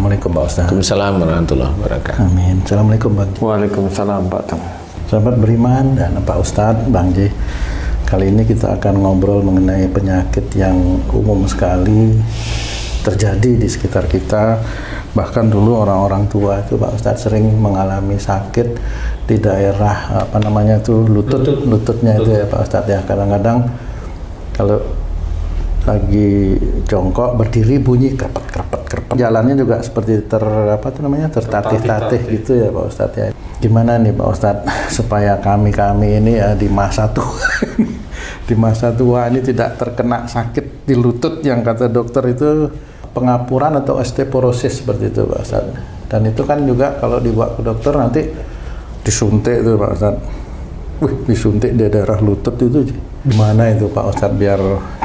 Assalamualaikum Pak Ustaz. Waalaikumsalam warahmatullahi wabarakatuh. Amin. Assalamualaikum Bang. Waalaikumsalam Pak Tom. Sahabat beriman dan Pak Ustadz, Bang J. Kali ini kita akan ngobrol mengenai penyakit yang umum sekali terjadi di sekitar kita. Bahkan dulu orang-orang tua itu Pak Ustadz sering mengalami sakit di daerah lututnya itu ya Pak Ustadz ya. Kadang-kadang kalau lagi jongkok berdiri bunyi krepet. Jalannya juga seperti tertatih-tatih gitu ya Pak Ustadz ya. Gimana nih Pak Ustadz supaya kami ini ya di masa tua ini tidak terkena sakit di lutut yang kata dokter itu pengapuran atau osteoporosis seperti itu Pak Ustadz. Dan itu kan juga kalau dibawa ke dokter nanti disuntik itu Pak Ustadz. Disuntik di daerah lutut itu gimana itu Pak Ustadz biar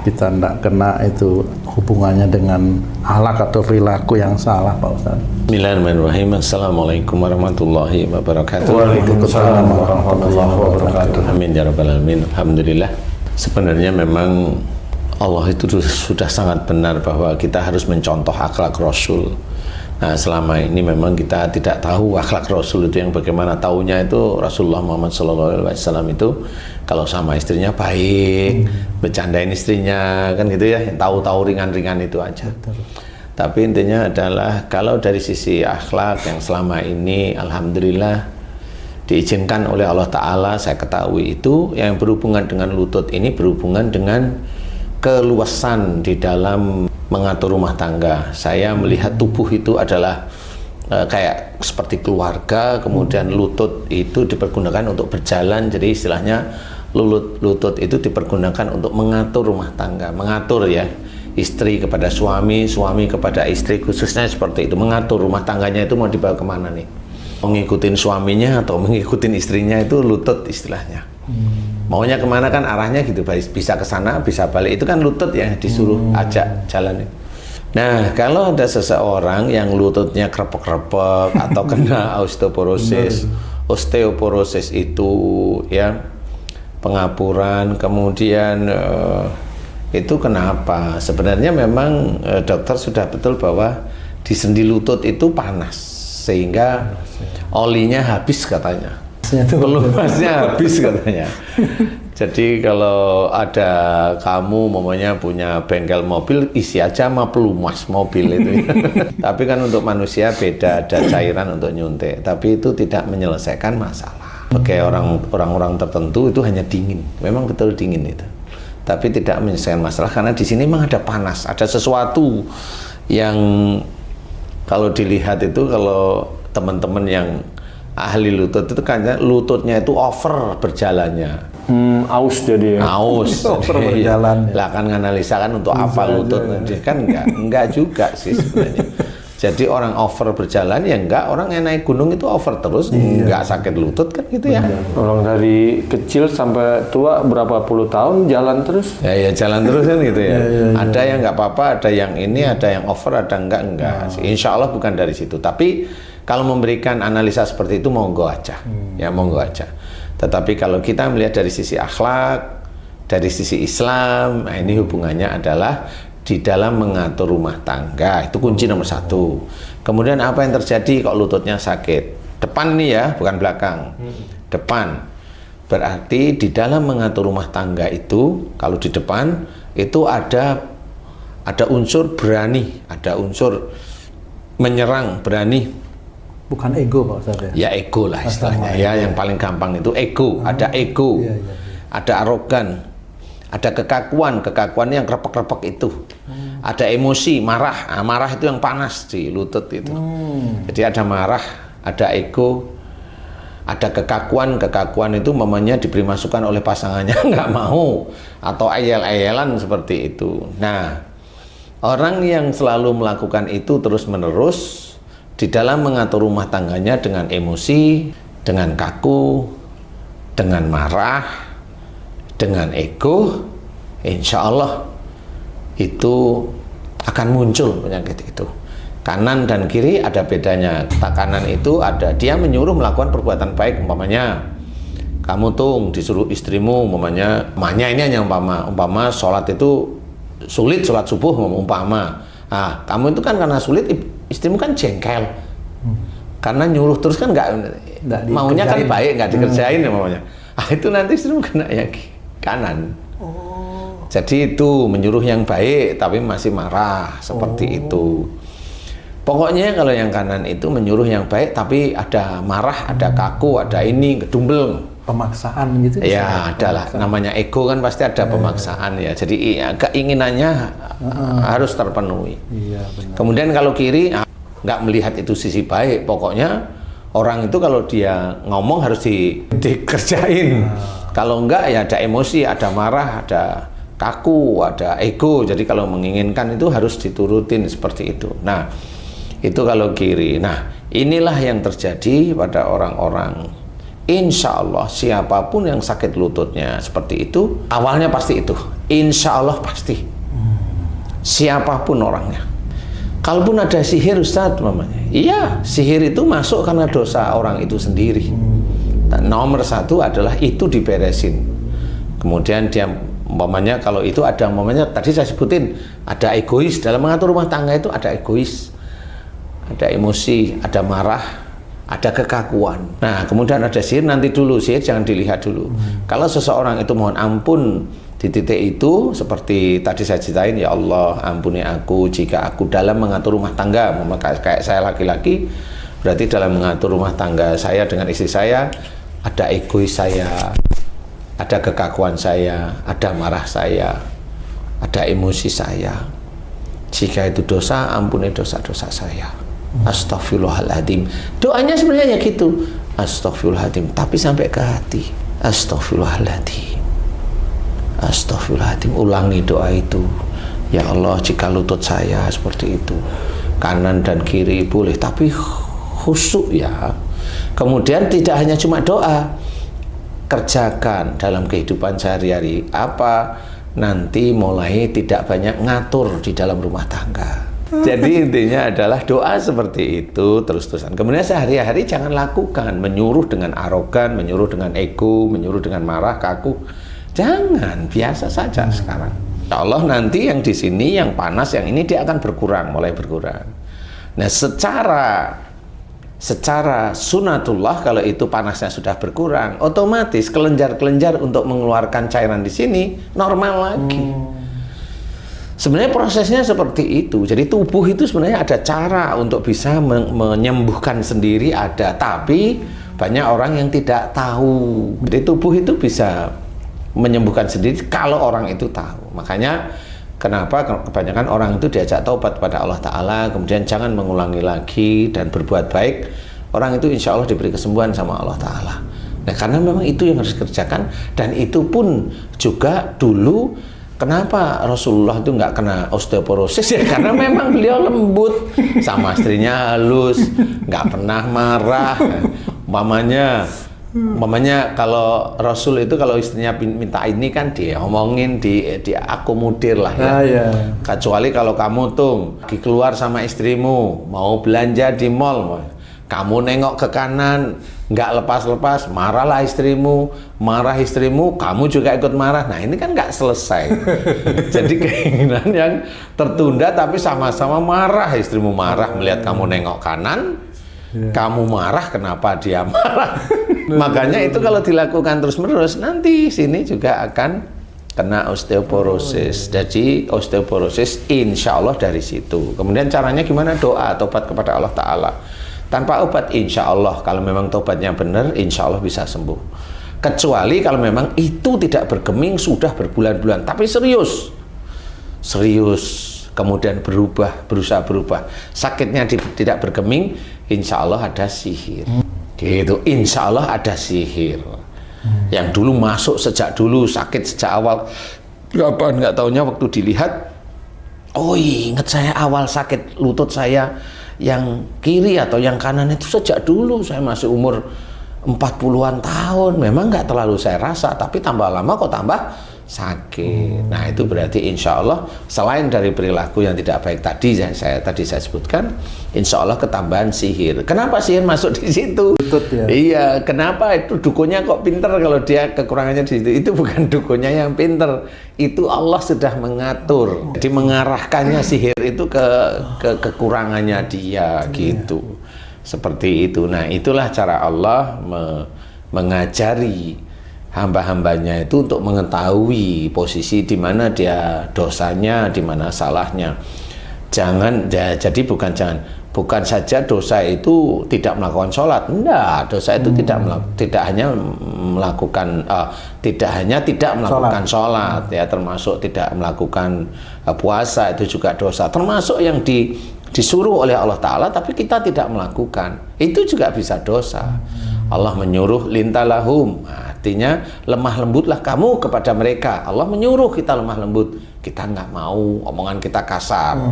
kita tidak kena itu hubungannya dengan akhlak atau perilaku yang salah Pak Ustadz. Bismillahirrahmanirrahim. Assalamualaikum warahmatullahi wabarakatuh. Waalaikumsalam warahmatullahi wabarakatuh. Amin ya rabbal alamin. Alhamdulillah. Sebenarnya memang Allah itu sudah sangat benar bahwa kita harus mencontoh akhlak Rasul. Nah, selama ini memang kita tidak tahu akhlak Rasul itu yang bagaimana. Taunya itu Rasulullah Muhammad SAW itu kalau sama istrinya baik, bercandain istrinya, kan gitu ya, tahu-tahu ringan-ringan itu aja. Tapi intinya adalah kalau dari sisi akhlak yang selama ini Alhamdulillah diizinkan oleh Allah Ta'ala, saya ketahui itu yang berhubungan dengan lutut ini berhubungan dengan keluasan di dalam mengatur rumah tangga. Saya melihat tubuh itu adalah kayak seperti keluarga, kemudian lutut itu dipergunakan untuk berjalan, jadi istilahnya lutut itu dipergunakan untuk mengatur rumah tangga, mengatur ya, istri kepada suami, suami kepada istri, khususnya seperti itu, mengatur rumah tangganya itu mau dibawa kemana nih, mengikutin suaminya atau mengikutin istrinya, itu lutut istilahnya. Maunya kemana kan arahnya gitu, bisa ke sana bisa balik, itu kan lutut ya, disuruh ajak jalan. Nah, kalau ada seseorang yang lututnya krepek-krepek atau kena osteoporosis itu ya pengapuran, kemudian itu kenapa? Sebenarnya memang dokter sudah betul bahwa di sendi lutut itu panas sehingga olinya habis katanya. Pelumasnya habis katanya. Jadi kalau ada kamu mamanya punya bengkel mobil, isi aja sama pelumas mobil itu. Tapi kan untuk manusia beda, ada cairan untuk nyuntik. Tapi itu tidak menyelesaikan masalah. Oke, orang-orang tertentu itu hanya dingin. Memang betul dingin itu. Tapi tidak menyelesaikan masalah karena di sini memang ada panas, ada sesuatu yang kalau dilihat itu, kalau teman-teman yang ahli lutut itu kan lututnya itu over berjalannya. Aus jadi ya. Aus. Over berjalan. Lah kan nganalisa kan untuk apa lutut nanti kan enggak juga sih sebenarnya. Jadi orang over berjalan ya enggak, orang yang naik gunung itu over terus enggak sakit lutut kan gitu ya. Orang dari kecil sampai tua berapa puluh tahun jalan terus. Ya jalan terus kan gitu ya. Ada yang enggak apa-apa, ada yang ini, ada yang over, ada enggak. Insya Allah bukan dari situ. Tapi kalau memberikan analisa seperti itu monggo aja, ya monggo aja. Tetapi kalau kita melihat dari sisi akhlak, dari sisi Islam, nah ini hubungannya adalah di dalam mengatur rumah tangga, itu kunci nomor satu. Kemudian apa yang terjadi kok lututnya sakit? Depan nih ya, bukan belakang. Depan. Berarti di dalam mengatur rumah tangga itu, kalau di depan itu ada unsur berani, ada unsur menyerang, berani. Bukan ego Pak Ustadz ya? Ya ego lah istilahnya ya, yang paling gampang itu ego, ada ego, ada arogan, ada kekakuan yang krepek-krepek itu, ada emosi, marah, marah itu yang panas di lutut itu. Jadi ada marah, ada ego, ada kekakuan itu mamanya diberi masukan oleh pasangannya nggak mau, atau ayel-ayelan seperti itu. Nah, orang yang selalu melakukan itu terus-menerus di dalam mengatur rumah tangganya dengan emosi, dengan kaku, dengan marah, dengan ego, insya Allah itu akan muncul penyakit itu. Kanan dan kiri ada bedanya. Kanan itu ada, dia menyuruh melakukan perbuatan baik, umpamanya kamu tuh disuruh istrimu, umpamanya ini hanya umpama sholat itu sulit, sholat subuh umpama. Nah, kamu itu kan karena sulit istrimu kan jengkel. Karena nyuruh terus kan nggak maunya kan baik, nggak dikerjain ya maunya. Itu nanti istrimu kena yang kanan. Jadi itu menyuruh yang baik tapi masih marah seperti itu. Pokoknya kalau yang kanan itu menyuruh yang baik tapi ada marah, ada kaku, ada ini gedumbel. Pemaksaan gitu. Ya adalah namanya ego kan pasti ada pemaksaan ya. Jadi keinginannya harus terpenuhi. Iya, benar. Kemudian kalau kiri nggak melihat itu sisi baik, pokoknya orang itu kalau dia ngomong harus dikerjain. Kalau enggak ya ada emosi, ada marah, ada kaku, ada ego. Jadi kalau menginginkan itu harus diturutin seperti itu. Nah, itu kalau kiri. Nah, inilah yang terjadi pada orang-orang. Insya Allah siapapun yang sakit lututnya seperti itu, awalnya pasti itu. Insya Allah pasti. Siapapun orangnya. Kalaupun ada sihir Ustadz mamanya, iya sihir itu masuk karena dosa orang itu sendiri. Dan nomor satu adalah itu diberesin. Kemudian dia umpamanya kalau itu ada umpamanya tadi saya sebutin ada egois dalam mengatur rumah tangga itu ada egois, ada emosi, ada marah, ada kekakuan. Nah kemudian ada sihir nanti dulu sihir jangan dilihat dulu. Kalau seseorang itu mohon ampun di titik itu seperti tadi saya ceritain, ya Allah ampuni aku jika aku dalam mengatur rumah tangga, kayak saya laki-laki berarti dalam mengatur rumah tangga saya dengan istri saya ada egois saya, ada kekakuan saya, ada marah saya, ada emosi saya. Jika itu dosa, ampuni dosa-dosa saya. Astaghfirullahaladzim. Doanya sebenarnya ya gitu, astaghfirullahaladzim, tapi sampai ke hati. Astaghfirullahaladzim, astaghfirullahaladzim. Ulangi doa itu. Ya Allah, jika lutut saya seperti itu, kanan dan kiri boleh, tapi khusyuk ya. Kemudian tidak hanya cuma doa, kerjakan dalam kehidupan sehari-hari. Apa? Nanti mulai tidak banyak ngatur di dalam rumah tangga. Jadi intinya adalah doa seperti itu terus-terusan. Kemudian sehari-hari jangan lakukan menyuruh dengan arogan, menyuruh dengan ego, menyuruh dengan marah, kaku. Jangan, biasa saja sekarang. Insya Allah nanti yang di sini, yang panas, yang ini dia akan berkurang, mulai berkurang. Nah secara sunatullah kalau itu panasnya sudah berkurang, otomatis kelenjar-kelenjar untuk mengeluarkan cairan di sini normal lagi. Sebenarnya prosesnya seperti itu. Jadi tubuh itu sebenarnya ada cara untuk bisa menyembuhkan sendiri ada, tapi banyak orang yang tidak tahu. Jadi tubuh itu bisa menyembuhkan sendiri kalau orang itu tahu. Makanya kenapa kebanyakan orang itu diajak taubat pada Allah Ta'ala, kemudian jangan mengulangi lagi dan berbuat baik, orang itu insya Allah diberi kesembuhan sama Allah Ta'ala. Nah karena memang itu yang harus dikerjakan, dan itu pun juga dulu kenapa Rasulullah itu nggak kena osteoporosis ya, karena memang beliau lembut, sama istrinya halus, nggak pernah marah. Umpamanya kalau Rasul itu kalau istrinya minta ini kan dia ngomongin, diakomodir lah ya. Kecuali kalau kamu tuh lagi keluar sama istrimu mau belanja di mall, kamu nengok ke kanan nggak lepas-lepas, marahlah istrimu, marah istrimu, kamu juga ikut marah. Nah ini kan nggak selesai. Jadi keinginan yang tertunda tapi sama-sama marah. Istrimu marah melihat kamu nengok kanan, kamu marah kenapa dia marah. Makanya itu kalau dilakukan terus-menerus nanti sini juga akan kena osteoporosis. Jadi osteoporosis insya Allah dari situ. Kemudian caranya gimana? Doa, tobat kepada Allah Ta'ala. Tanpa obat insya Allah kalau memang tobatnya benar insya Allah bisa sembuh. Kecuali kalau memang itu tidak bergeming sudah berbulan-bulan tapi serius kemudian berusaha berubah, sakitnya tidak bergeming, insya Allah ada sihir. Gitu, insya Allah ada sihir. Yang dulu masuk sejak dulu, sakit sejak awal, kapan nggak taunya waktu dilihat, oh ingat saya awal sakit lutut saya yang kiri atau yang kanan itu sejak dulu, saya masih umur 40-an tahun, memang nggak terlalu saya rasa, tapi tambah lama kok tambah sakit. Nah, itu berarti insya Allah selain dari perilaku yang tidak baik tadi saya sebutkan, insya Allah ketambahan sihir. Kenapa sihir masuk di situ? Lutut ya. Iya, kenapa itu dukunnya kok pinter kalau dia kekurangannya di situ? Itu bukan dukunnya yang pinter, itu Allah sudah mengatur. Jadi mengarahkannya sihir itu ke kekurangannya dia gitu. Seperti itu. Nah, itulah cara Allah mengajari hamba-hambanya itu untuk mengetahui posisi di mana dia dosanya, di mana salahnya. Jadi bukan saja dosa itu tidak melakukan sholat. Enggak, dosa itu tidak hanya tidak melakukan sholat, ya, termasuk tidak melakukan puasa, itu juga dosa. Termasuk yang disuruh oleh Allah Ta'ala tapi kita tidak melakukan, itu juga bisa dosa. Allah menyuruh lintalahum, artinya lemah lembutlah kamu kepada mereka. Allah menyuruh kita lemah lembut, kita nggak mau, omongan kita kasar,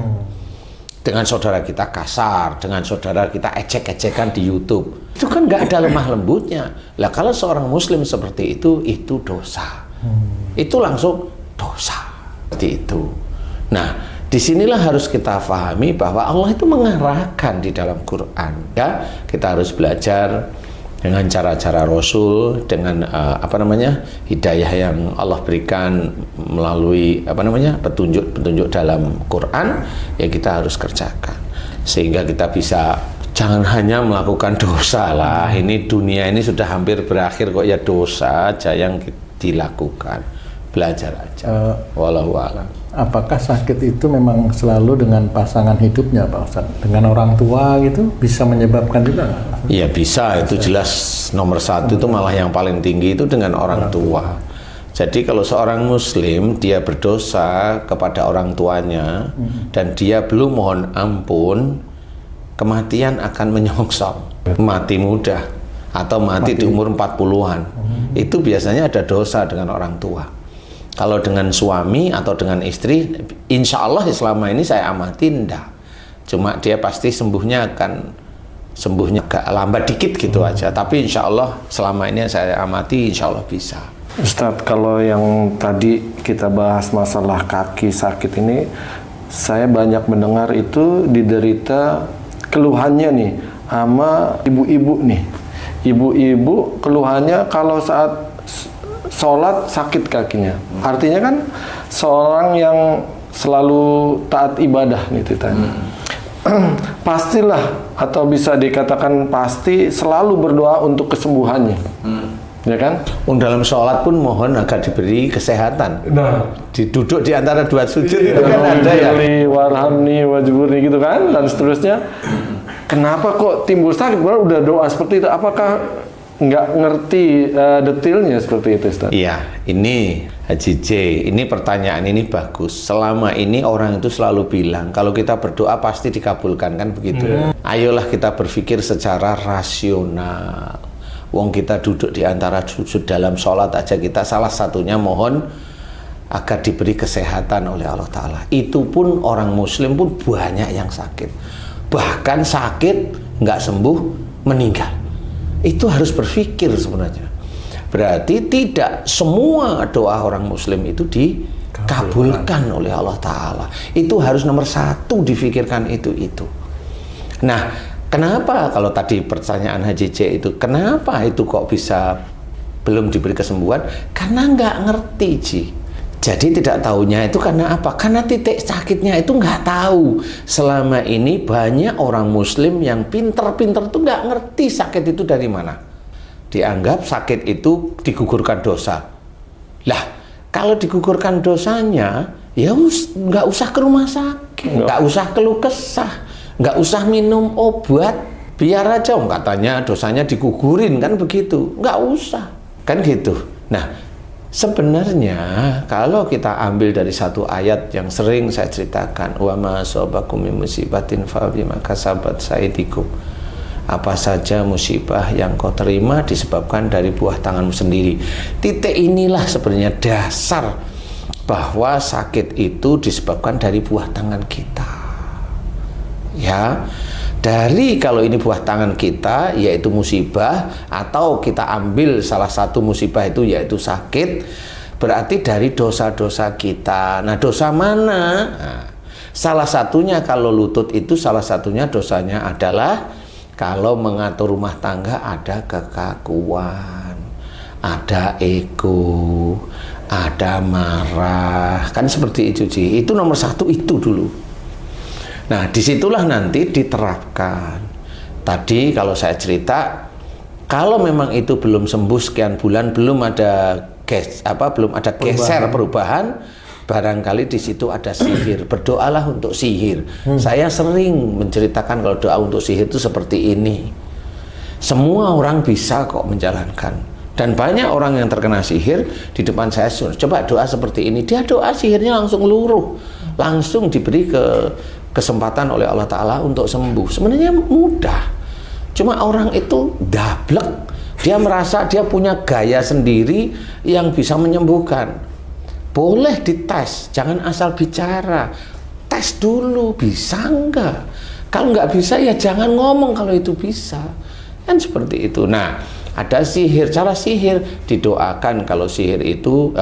dengan saudara kita kasar, dengan saudara kita ecek-ecekan di YouTube, itu kan nggak ada lemah lembutnya. Lah kalau seorang muslim seperti itu dosa, itu langsung dosa, seperti itu. Nah, disinilah harus kita pahami bahwa Allah itu mengarahkan di dalam Quran, ya. Kita harus belajar dengan cara-cara Rasul, dengan hidayah yang Allah berikan melalui petunjuk dalam Quran, ya kita harus kerjakan sehingga kita bisa, jangan hanya melakukan dosa lah. Ini dunia ini sudah hampir berakhir kok, ya dosa aja yang dilakukan, belajar aja. Wallahu a'lam. Apakah sakit itu memang selalu dengan pasangan hidupnya, Pak Ustadz? Dengan orang tua gitu bisa menyebabkan juga nggak? Iya bisa, itu jelas nomor satu, itu malah yang paling tinggi itu dengan orang tua. Jadi kalau seorang muslim dia berdosa kepada orang tuanya dan dia belum mohon ampun, kematian akan menyongsong, mati muda atau mati di umur 40-an. Itu biasanya ada dosa dengan orang tua. Kalau dengan suami atau dengan istri, insya Allah selama ini saya amati enggak. Cuma dia pasti sembuhnya agak lambat dikit gitu aja. Tapi insya Allah selama ini saya amati, insya Allah bisa. Ustadz, kalau yang tadi kita bahas masalah kaki sakit ini, saya banyak mendengar itu diderita keluhannya nih sama ibu-ibu nih. Ibu-ibu keluhannya kalau saat sholat sakit kakinya. Artinya kan seorang yang selalu taat ibadah nih tanya. Pastilah atau bisa dikatakan pasti selalu berdoa untuk kesembuhannya. Ya kan? Dalam sholat pun mohon agar diberi kesehatan. Nah, duduk di antara dua sujud itu kan ada ya. Warhamni wajburni gitu kan, dan seterusnya. Kenapa kok timbul sakit? Udah doa seperti itu. Apakah nggak ngerti detailnya seperti itu, Ustaz? Iya, ini Haji J, ini pertanyaan ini bagus. Selama ini orang itu selalu bilang kalau kita berdoa pasti dikabulkan, kan begitu. Ayolah kita berpikir secara rasional. Wong kita duduk di antara sujud dalam sholat aja, kita salah satunya mohon agar diberi kesehatan oleh Allah Ta'ala. Itu pun orang muslim pun banyak yang sakit, bahkan sakit nggak sembuh, meninggal. Itu harus berpikir sebenarnya. Berarti tidak semua doa orang muslim itu dikabulkan oleh Allah Ta'ala. Itu harus nomor satu difikirkan itu. Nah, kenapa kalau tadi pertanyaan Haji J itu, kenapa itu kok bisa belum diberi kesembuhan? Karena nggak ngerti, Ji. Jadi tidak tahunya itu karena apa? Karena titik sakitnya itu nggak tahu. Selama ini banyak orang muslim yang pinter-pinter tuh nggak ngerti sakit itu dari mana. Dianggap sakit itu digugurkan dosa. Lah, kalau digugurkan dosanya, ya nggak usah ke rumah sakit, nggak usah keluh kesah, nggak usah minum obat, biar aja katanya dosanya digugurin, kan begitu, nggak usah, kan gitu. Nah, sebenarnya kalau kita ambil dari satu ayat yang sering saya ceritakan, wa ma asabakum min musibatin fa bima kasabat saydikum, apa saja musibah yang kau terima disebabkan dari buah tanganmu sendiri. Titik inilah sebenarnya dasar bahwa sakit itu disebabkan dari buah tangan kita. Ya, dari kalau ini buah tangan kita yaitu musibah, atau kita ambil salah satu musibah itu yaitu sakit, Berarti dari dosa-dosa kita. Nah, dosa mana? Nah, salah satunya kalau lutut itu salah satunya dosanya adalah kalau mengatur rumah tangga ada kekakuan, ada ego, ada marah. Kan seperti itu, Ji. Itu nomor satu itu dulu. Nah, disitulah nanti diterapkan. Tadi kalau saya cerita, kalau memang itu belum sembuh sekian bulan, belum ada geser perubahan, barangkali di situ ada sihir. Berdoalah untuk sihir. Saya sering menceritakan kalau doa untuk sihir itu seperti ini. Semua orang bisa kok menjalankan. Dan banyak orang yang terkena sihir di depan saya, coba doa seperti ini. Dia doa sihirnya langsung luruh, langsung diberi kesempatan oleh Allah Ta'ala untuk sembuh. Sebenarnya mudah. Cuma orang itu dablek. Dia merasa dia punya gaya sendiri yang bisa menyembuhkan. Boleh dites, jangan asal bicara. Tes dulu, bisa enggak? Kalau enggak bisa ya jangan ngomong kalau itu bisa. Kan seperti itu. Nah, ada sihir, cara sihir didoakan kalau sihir itu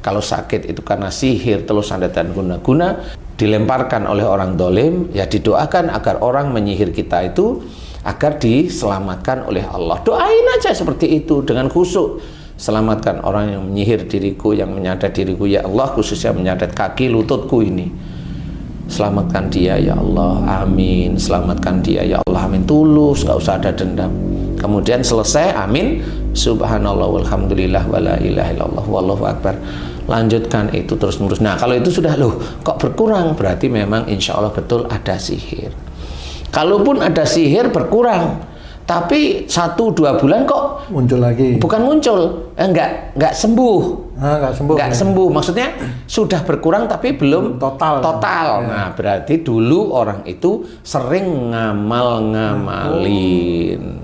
kalau sakit itu karena sihir telus sanda dan guna-guna dilemparkan oleh orang dolim, ya didoakan agar orang menyihir kita itu agar diselamatkan oleh Allah. Doain aja seperti itu dengan khusyuk. Selamatkan orang yang menyihir diriku, yang menyadat diriku, ya Allah, khususnya menyadat kaki lututku ini. Selamatkan dia ya Allah, amin. Selamatkan dia ya Allah, amin. Tulus, gak usah ada dendam. Kemudian selesai, amin. Subhanallah walhamdulillah wala ilaha illallah wallahu akbar. Lanjutkan itu terus menerus. Nah, kalau itu sudah loh kok berkurang, berarti memang insya Allah betul ada sihir. Kalaupun ada sihir berkurang, tapi 1-2 bulan kok muncul lagi. Bukan muncul, enggak sembuh. Enggak sembuh. Maksudnya sudah berkurang tapi belum total. Ya. Nah, berarti dulu orang itu sering ngamalin.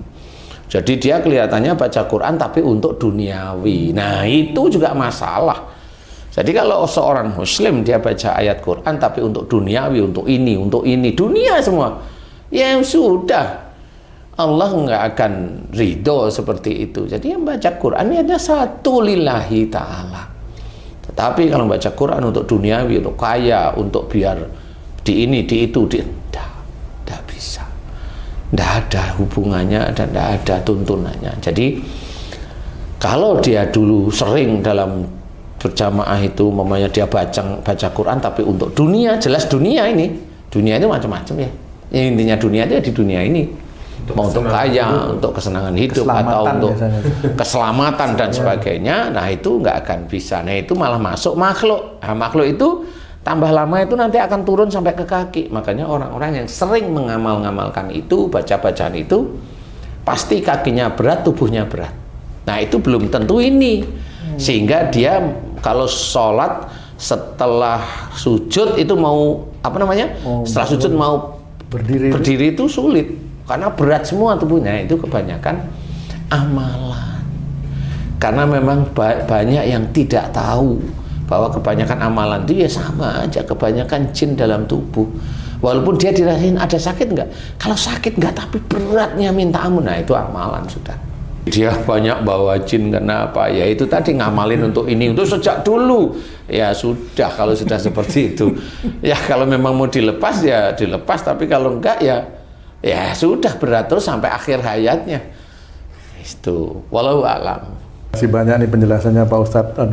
Jadi dia kelihatannya baca Quran tapi untuk duniawi. Nah, itu juga masalah. Jadi kalau seorang muslim dia baca ayat Quran tapi untuk duniawi, untuk ini, dunia semua. Ya sudah, Allah nggak akan ridho seperti itu. Jadi yang baca Quran ini hanya satu, lillahi ta'ala. Tetapi kalau baca Quran untuk duniawi, untuk kaya, untuk biar di ini, di itu, tidak bisa. Tidak ada hubungannya dan tidak ada tuntunannya. Jadi kalau dia dulu sering dalam berjamaah itu, mamanya dia baca Quran tapi untuk dunia, jelas dunia ini. Dunia itu macam-macam ya. Intinya dunia itu di dunia ini, mau untuk kaya, untuk kesenangan hidup, atau untuk keselamatan dan sebagainya. Nah, itu nggak akan bisa. Nah, itu malah masuk makhluk. Nah, makhluk itu tambah lama itu nanti akan turun sampai ke kaki. Makanya orang-orang yang sering mengamalkan itu, baca-bacaan itu, pasti kakinya berat, tubuhnya berat. Nah, itu belum tentu ini. Sehingga dia kalau sholat setelah sujud itu mau setelah sujud mau berdiri itu sulit karena berat semua tubuhnya. Itu kebanyakan amalan, karena memang banyak yang tidak tahu bahwa kebanyakan amalan itu ya sama aja, kebanyakan jin dalam tubuh. Walaupun dia dirasain ada sakit enggak, kalau sakit enggak tapi beratnya minta ampun, nah itu amalan sudah. Dia banyak bawa jin karena apa? Ya itu tadi ngamalin untuk ini, untuk sejak dulu. Ya sudah, kalau sudah seperti itu. Ya kalau memang mau dilepas ya dilepas, tapi kalau enggak ya sudah berat terus sampai akhir hayatnya. Itu walau alam. Terima kasih banyak nih penjelasannya Pak Ustadz.